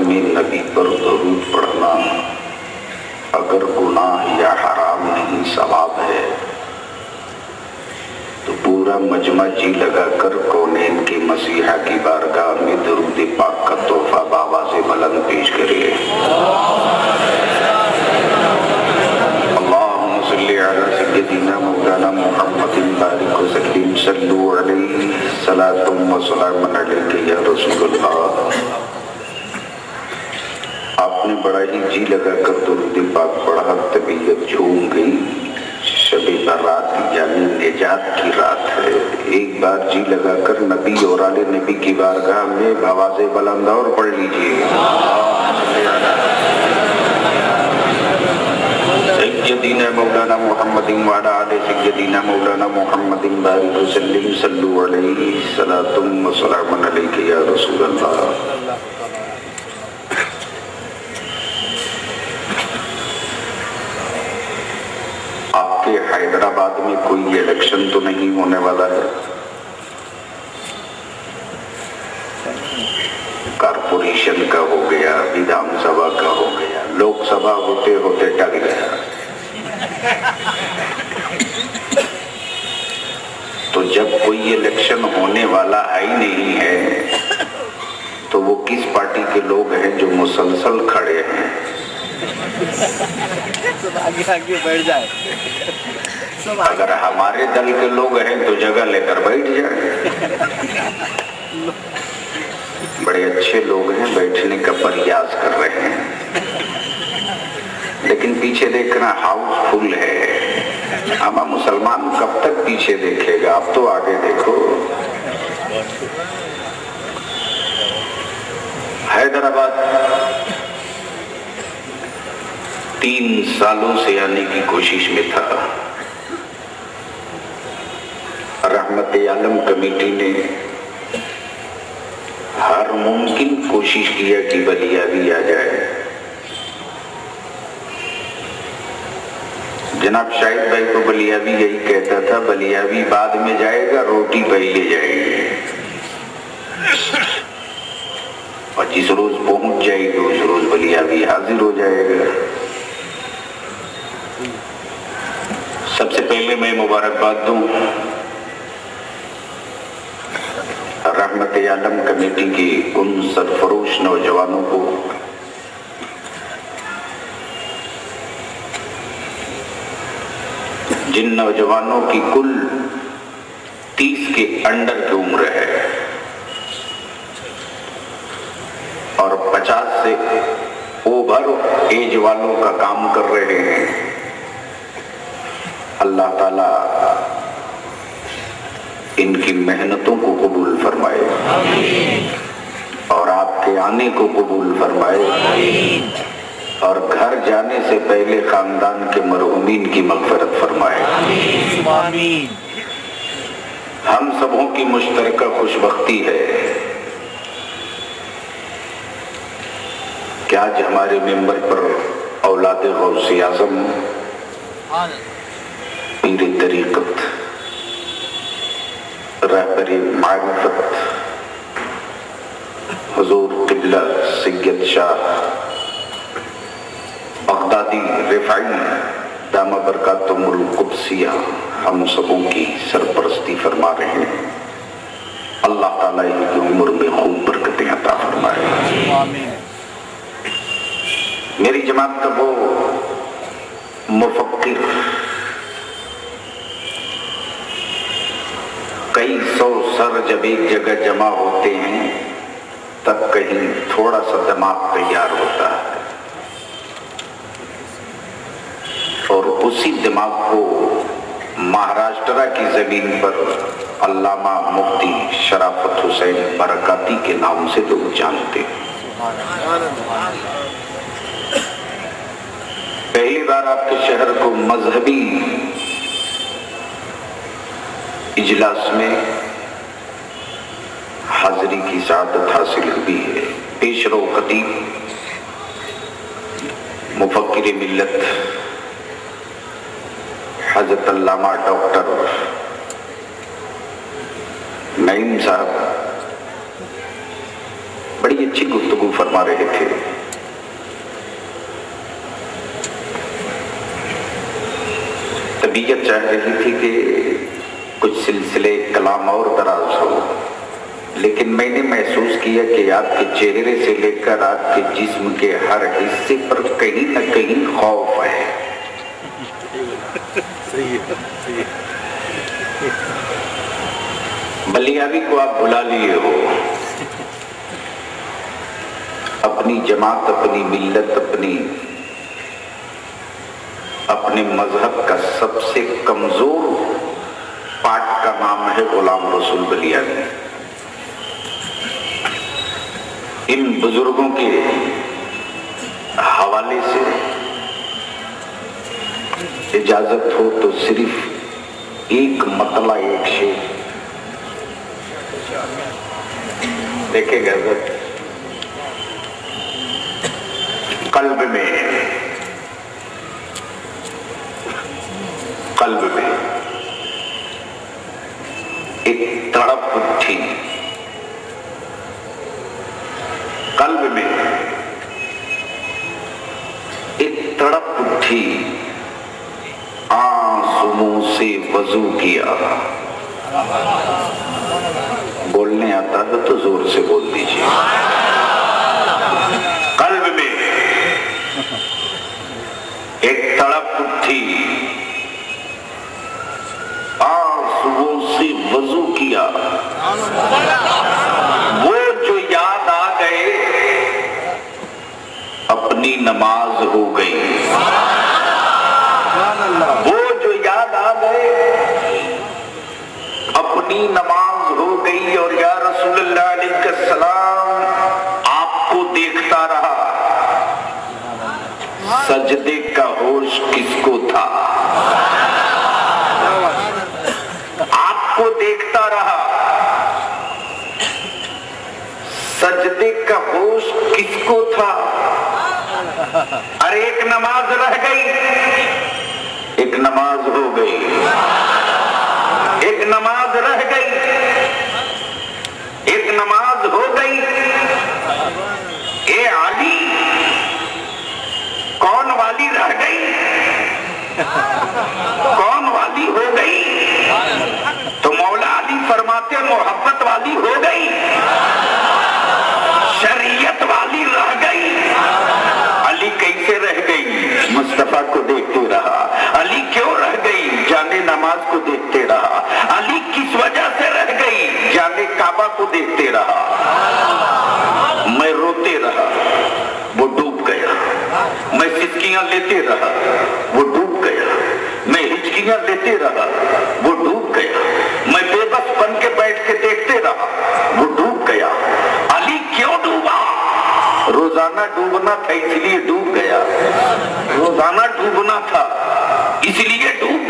में नबी पर दरूद पढ़ना अगर गुनाह या हराम नहीं सवाब है तो पूरा मजमा जी लगा कर कौनैन के मसीहा की बारगाह में दरूद पाक का तोहफा बावाज़ बुलंद पेश करे। अल्लाहुम्मा सल्ली अला सय्यदिना मौलाना मुहम्मदिन बारिक वसल्लिम सल्लु अलैहि सलातुम व सलामुन अलैका या रसूलल्लाह। आपने बड़ा ही जी लगा कर दुरूद पाक पढ़ा, तबीयत झूम गई। शबे बारात यानी निजात की रात है। एक बार जी लगा कर नबी और आले नबी की बारगाह में बावाज़े बुलंद और पढ़ लीजिए। सय्यदीना मौलाना मुहम्मदिन व अला आले सय्यदीना मौलाना मुहम्मदिन बारिक वसल्लिम सल्लु अलैहि सलातुम व सलामुन अलैका या रसूलल्लाह। आपके हैदराबाद में कोई इलेक्शन तो नहीं होने वाला है? कारपोरेशन का हो गया, विधानसभा का हो गया, लोकसभा होते होते टल गया। तो जब कोई इलेक्शन होने वाला ही नहीं है तो वो किस पार्टी के लोग हैं जो मुसलसल खड़े हैं? आगे आगे बैठ जाए। अगर हमारे दल के लोग हैं तो जगह लेकर बैठ जाए। बड़े अच्छे लोग हैं, बैठने का प्रयास कर रहे हैं, लेकिन पीछे देखना हाउसफुल है। हमारा मुसलमान कब तक पीछे देखेगा? आप तो आगे देखो। हैदराबाद 3 सालों से आने की कोशिश में था। रहमत आलम कमेटी ने हर मुमकिन कोशिश किया कि बलियावी आ जाए। जनाब शाहिद भाई को बलियावी यही कहता था, बलियावी बाद में जाएगा, रोटी पहले जाएगी। और जिस रोज पहुंच जाएगी उस रोज बलियावी हाजिर हो जाएगा। सबसे पहले मैं मुबारकबाद दूं रहमत आलम कमेटी के उन सरफरोश नौजवानों को जिन नौजवानों की कुल 30 के अंडर की उम्र है और 50 से ओवर एज वालों का काम कर रहे हैं। अल्लाह ताला इनकी मेहनतों को कबूल फरमाए और आपके आने को कबूल फरमाए और घर जाने से पहले खानदान के मरहूमीन की मग़फ़िरत फरमाए। हम सबों की मुश्तरका खुशबख्ती है कि आज हमारे मेंबर पर औलाद गौसे आज़म पीर तरीक़त रहबरे मारिफत हुज़ूर क़िबला सैयद शाह बगदादी रिफ़ाई दामा बरकातुहुल क़ुद्सिया हम सबों की सरपरस्ती फरमा रहे हैं। अल्लाह ताला इनकी उम्र में खूब बरकतें अता फरमाए। मेरी जमात का वो मुफ़क्किर कई 100 सर जब एक जगह जमा होते हैं तब कहीं थोड़ा सा दिमाग तैयार होता है और उसी दिमाग को महाराष्ट्र की जमीन पर अल्लामा मुफ्ती शराफत हुसैन बरकाती के नाम से लोग जानते हैं। पहली बार आपके शहर को मजहबी इजलास में हाजिरी की सआदत हासिल हुई है। पेशरो खतीब मुफक्किर मिल्लत हज़रत अल्लामा डॉक्टर नईम साहब बड़ी अच्छी गुफ्तगू फरमा रहे थे। तबीयत चाह रही थी कि कुछ सिलसिले कलाम और दराज हो, लेकिन मैंने महसूस किया कि आपके चेहरे से लेकर आपके जिस्म के हर हिस्से पर कहीं न कहीं खौफ है। सही है। बलियावी को आप भुला लिए हो। अपनी जमात, अपनी मिल्लत, अपने मजहब का सबसे कमजोर पार्ट का नाम है गुलाम रसूल बलियावी। इन बुजुर्गों के हवाले से इजाजत हो तो सिर्फ एक मतला, एक शेर देखेगा। कल्ब में एक तड़प उठी, कल्ब में एक तड़प उठी, आंसुओं से वजू किया। बोलने आता है तो जोर से बोल दीजिए। कल्ब में एक तड़प उठी, आंसुओं से वजू किया। वो जो याद आ गए अपनी नमाज हो गई। वो जो याद आ गए अपनी नमाज हो गई। और या रसूलुल्लाह अलैहिस्सलाम आपको देखता रहा, सजदे का होश किसको था? आपको देखता रहा, सजदे का होश किसको था? अरे एक नमाज रह गई, एक नमाज हो गई, एक नमाज रह गई, एक नमाज हो गई। ए आली, कौन वाली रह गई? कौन वाली हो गई? तो मौला अली फरमाते मोहब्बत वाली हो गई, शरीयत वाली रह गई। अली कैसे रह गई? मुस्तफा को देखते रहा। अली क्यों रह गई? जाने नमाज को देखते रहा। अली किस वजह से रह गई? जाने काबा को देखते रहा। मैं रोते रहा, वो डूब गया। मैं सिसकियां लेते रहा, वो डूब गया। मैं हिचकियां लेते रहा, वो डूब गया। मैं बेबस बन के बैठ के देखते रहा, वो डूब गया। अली क्यों डूबा? रोजाना डूबना था इसलिए डूब गया। रोजाना डूबना था इसलिए डूब